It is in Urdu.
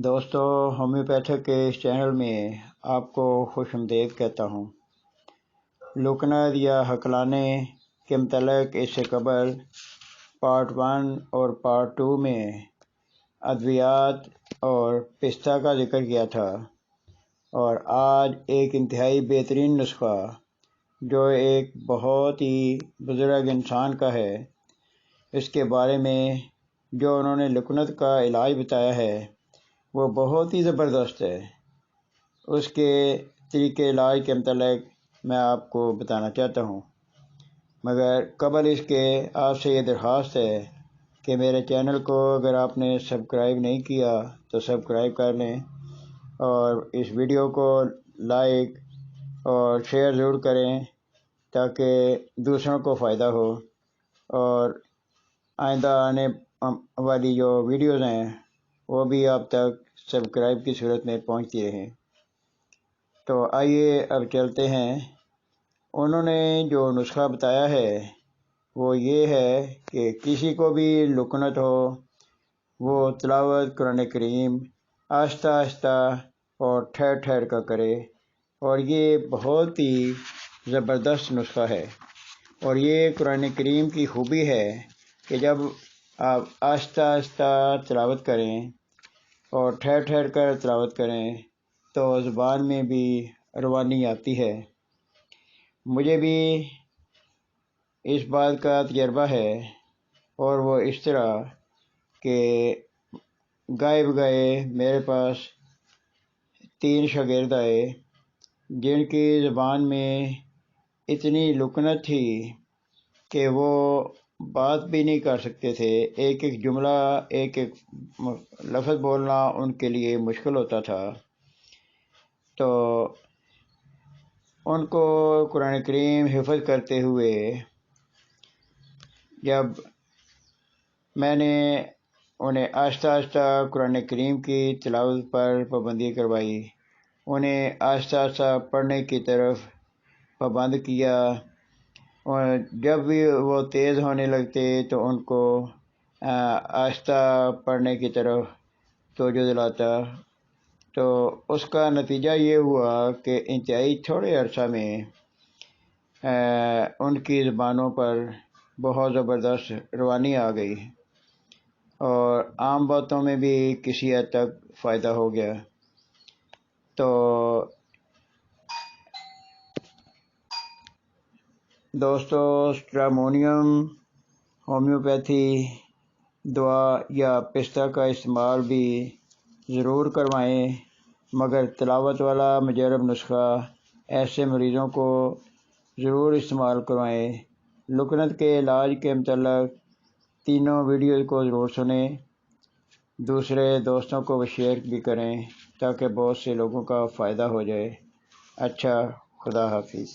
دوستو، ہومیوپیتھک کے اس چینل میں آپ کو خوش آمدید کہتا ہوں۔ لکنت یا ہکلانے کے متعلق اس سے قبل پارٹ 1 اور پارٹ 2 میں ادویات اور پستہ کا ذکر کیا تھا، اور آج ایک انتہائی بہترین نسخہ جو ایک بہت ہی بزرگ انسان کا ہے، اس کے بارے میں جو انہوں نے لکنت کا علاج بتایا ہے وہ بہت ہی زبردست ہے۔ اس کے طریقے علاج کے متعلق میں آپ کو بتانا چاہتا ہوں، مگر قبل اس کے آپ سے یہ درخواست ہے کہ میرے چینل کو اگر آپ نے سبسکرائب نہیں کیا تو سبسکرائب کر لیں، اور اس ویڈیو کو لائک اور شیئر ضرور کریں تاکہ دوسروں کو فائدہ ہو، اور آئندہ آنے والی جو ویڈیوز ہیں وہ بھی آپ تک سبسکرائب کی صورت میں پہنچتی رہیں۔ تو آئیے اب چلتے ہیں۔ انہوں نے جو نسخہ بتایا ہے وہ یہ ہے کہ کسی کو بھی لکنت ہو وہ تلاوت قرآن کریم آہستہ آہستہ اور ٹھہر ٹھہر کر کرے، اور یہ بہت ہی زبردست نسخہ ہے۔ اور یہ قرآن کریم کی خوبی ہے کہ جب آپ آہستہ آہستہ تلاوت کریں اور ٹھہر ٹھہر کر تلاوت کریں تو زبان میں بھی روانی آتی ہے۔ مجھے بھی اس بات کا تجربہ ہے، اور وہ اس طرح کہ گائے بگائے میرے پاس 3 شاگرد آئے جن کی زبان میں اتنی لکنت تھی کہ وہ بات بھی نہیں کر سکتے تھے، ایک ایک جملہ ایک ایک لفظ بولنا ان کے لیے مشکل ہوتا تھا۔ تو ان کو قرآن کریم حفظ کرتے ہوئے جب میں نے انہیں آہستہ آہستہ قرآن کریم کی تلاوت پر پابندی کروائی، انہیں آہستہ آہستہ پڑھنے کی طرف پابند کیا، اور جب بھی وہ تیز ہونے لگتے تو ان کو آہستہ پڑھنے کی طرف توجہ دلاتا، تو اس کا نتیجہ یہ ہوا کہ انتہائی تھوڑے عرصہ میں ان کی زبانوں پر بہت زبردست روانی آ گئی، اور عام باتوں میں بھی کسی حد تک فائدہ ہو گیا۔ تو دوستو، اسٹریمونیم ہومیوپیتھی دوا یا پستہ کا استعمال بھی ضرور کروائیں، مگر تلاوت والا مجرب نسخہ ایسے مریضوں کو ضرور استعمال کروائیں۔ لکنت کے علاج کے متعلق تینوں ویڈیوز کو ضرور سنیں، دوسرے دوستوں کو شیئر بھی کریں تاکہ بہت سے لوگوں کا فائدہ ہو جائے۔ اچھا، خدا حافظ۔